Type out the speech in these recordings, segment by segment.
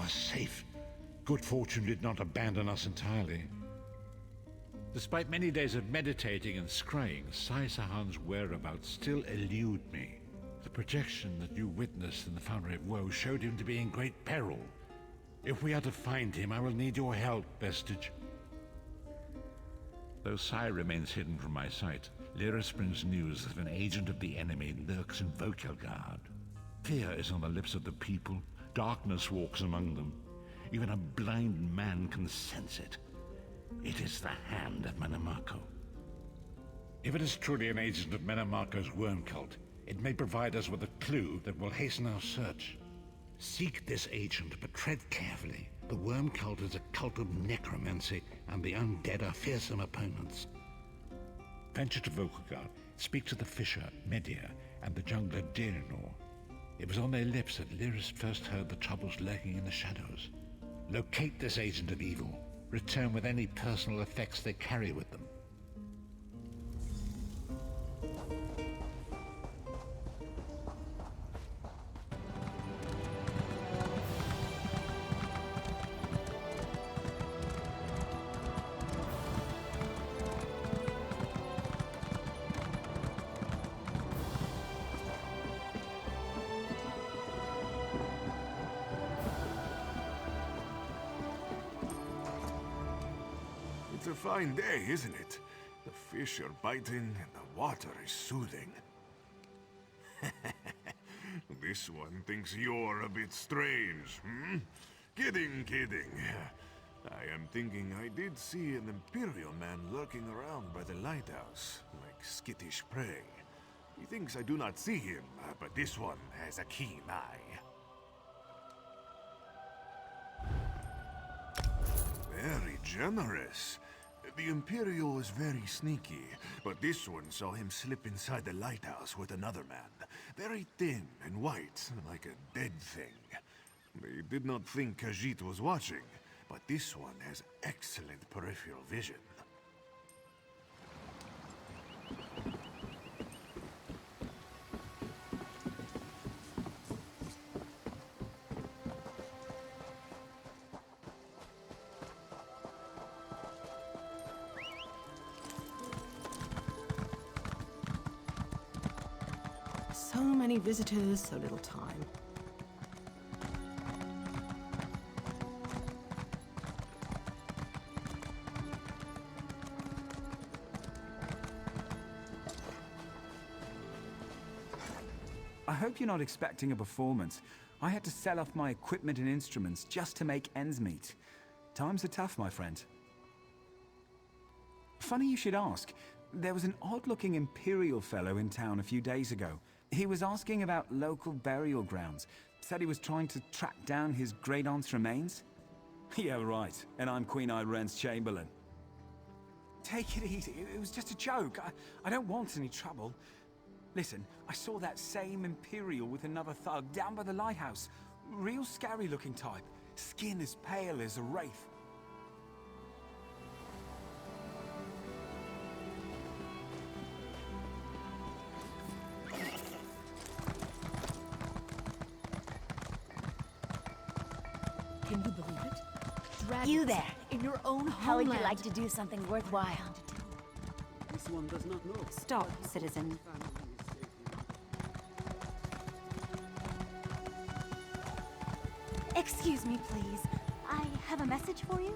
are safe. Good fortune did not abandon us entirely. Despite many days of meditating and scrying, Sai Sahan's whereabouts still elude me. The projection that you witnessed in the Foundry of Woe showed him to be in great peril. If we are to find him, I will need your help, Vestige. Though Sai remains hidden from my sight, Lyris brings news that an agent of the enemy lurks in Vokelgard. Fear is on the lips of the people, darkness walks among them. Even a blind man can sense it. It is the hand of Menamarco. If it is truly an agent of Menamarco's worm cult, it may provide us with a clue that will hasten our search. Seek this agent, but tread carefully. The worm cult is a cult of necromancy, and the undead are fearsome opponents. Venture to Vokelgard, speak to the fisher, Medea, and the jungler Dirinor. It was on their lips that Lyris first heard the troubles lurking in the shadows. Locate this agent of evil. Return with any personal effects they carry with them. It's a fine day, isn't it? The fish are biting and the water is soothing. This one thinks you're a bit strange, hmm? Kidding, kidding. I am thinking I did see an Imperial man lurking around by the lighthouse, like skittish prey. He thinks I do not see him, but this one has a keen eye. Very generous. The Imperial is very sneaky, but this one saw him slip inside the lighthouse with another man. Very thin and white, like a dead thing. They did not think Khajiit was watching, but this one has excellent peripheral vision. So many visitors, so little time. I hope you're not expecting a performance. I had to sell off my equipment and instruments just to make ends meet. Times are tough, my friend. Funny you should ask. There was an odd-looking Imperial fellow in town a few days ago. He was asking about local burial grounds. Said he was trying to track down his great-aunt's remains. Yeah, right. And I'm Queen Irene's Chamberlain. Take it easy. It was just a joke. I don't want any trouble. Listen, I saw that same Imperial with another thug down by the lighthouse. Real scary-looking type. Skin as pale as a wraith. Can you believe it? Dragons You there! in your own How would homeland. you like to do something worthwhile? This one does not know. Stop, citizen. Excuse me, please. I have a message for you.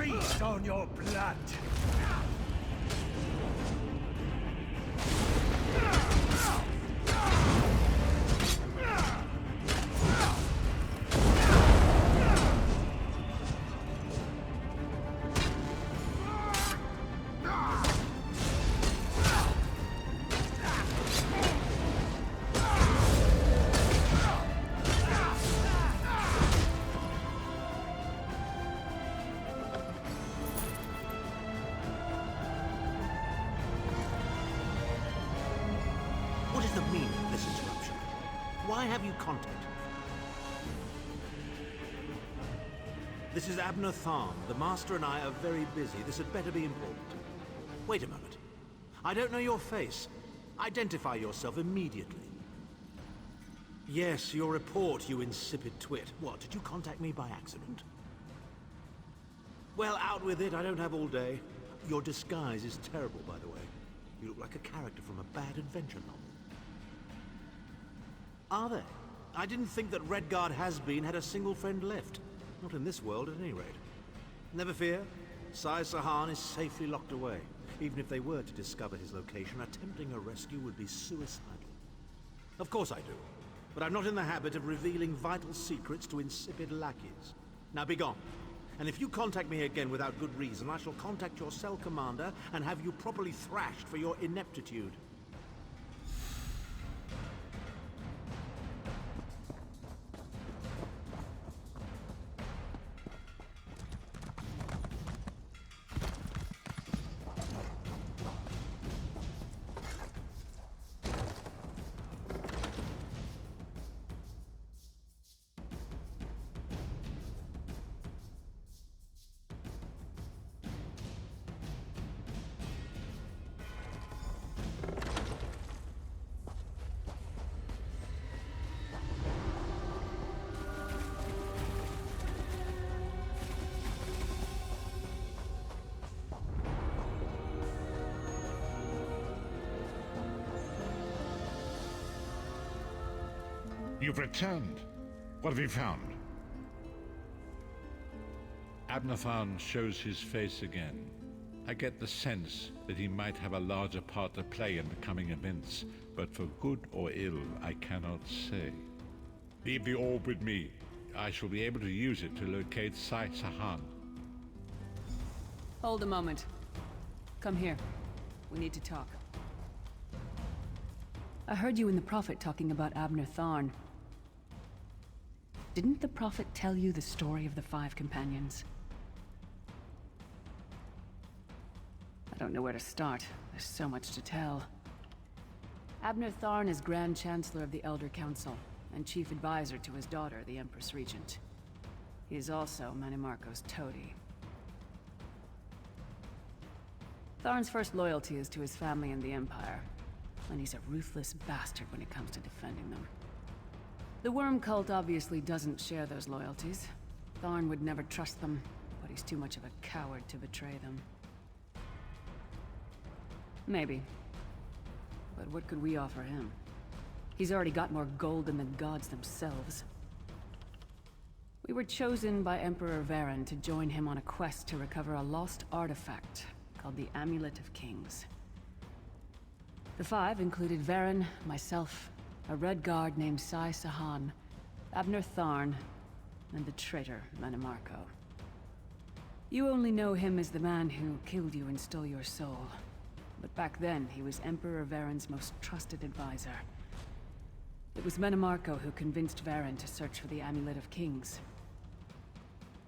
feast on your blood! What is the meaning of this interruption? Why have you contacted me? This is Abner Tharn. The Master and I are very busy. This had better be important. Wait a moment. I don't know your face. Identify yourself immediately. Yes, your report, you insipid twit. What, did you contact me by accident? Well, out with it. I don't have all day. Your disguise is terrible, by the way. You look like a character from a bad adventure novel. Are they? I didn't think that Redguard has-been had a single friend left. Not in this world, at any rate. Never fear. Sai Sahan is safely locked away. Even if they were to discover his location, attempting a rescue would be suicidal. Of course I do. But I'm not in the habit of revealing vital secrets to insipid lackeys. Now be gone. And if you contact me again without good reason, I shall contact your cell commander and have you properly thrashed for your ineptitude. You've returned. What have you found? Abnathan shows his face again. I get the sense that he might have a larger part to play in the coming events, but for good or ill, I cannot say. Leave the orb with me. I shall be able to use it to locate Sai Sahan. Hold a moment. Come here. We need to talk. I heard you and the Prophet talking about Abner Tharn. Didn't the Prophet tell you the story of the 5 companions? I don't know where to start. There's so much to tell. Abner Tharn is Grand Chancellor of the Elder Council, and Chief Advisor to his daughter, the Empress Regent. He is also Manimarco's toady. Tharn's first loyalty is to his family and the Empire, and he's a ruthless bastard when it comes to defending them. The Worm Cult obviously doesn't share those loyalties. Tharn would never trust them, but he's too much of a coward to betray them. Maybe. But what could we offer him? He's already got more gold than the gods themselves. We were chosen by Emperor Varen to join him on a quest to recover a lost artifact called the Amulet of Kings. The 5 included Varen, myself, a Red Guard named Sai Sahan, Abner Tharn, and the traitor Manimarco. You only know him as the man who killed you and stole your soul. But back then, he was Emperor Varen's most trusted advisor. It was Manimarco who convinced Varen to search for the Amulet of Kings.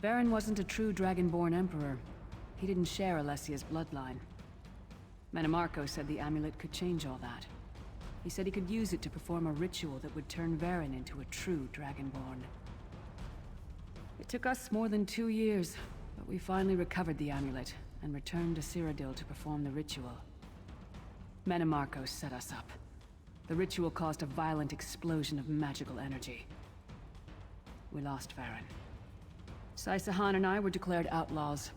Varen wasn't a true Dragonborn Emperor. He didn't share Alessia's bloodline. Manimarco said the amulet could change all that. He said he could use it to perform a ritual that would turn Varen into a true Dragonborn. It took us more than 2 years, but we finally recovered the amulet and returned to Cyrodiil to perform the ritual. Manimarco set us up. The ritual caused a violent explosion of magical energy. We lost Varen. Sai Sahan and I were declared outlaws.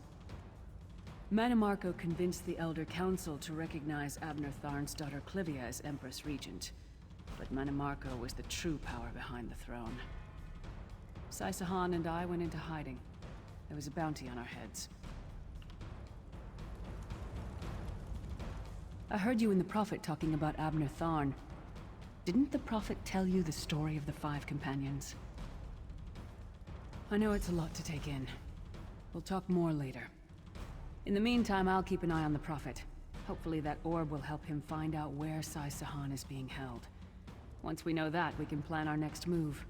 Manimarco convinced the Elder Council to recognize Abner Tharn's daughter Clivia as Empress Regent. But Manimarco was the true power behind the throne. Sai Sahan and I went into hiding. There was a bounty on our heads. I heard you and the Prophet talking about Abner Tharn. Didn't the Prophet tell you the story of the 5 companions? I know it's a lot to take in. We'll talk more later. In the meantime, I'll keep an eye on the Prophet. Hopefully that orb will help him find out where Sai Sahan is being held. Once we know that, we can plan our next move.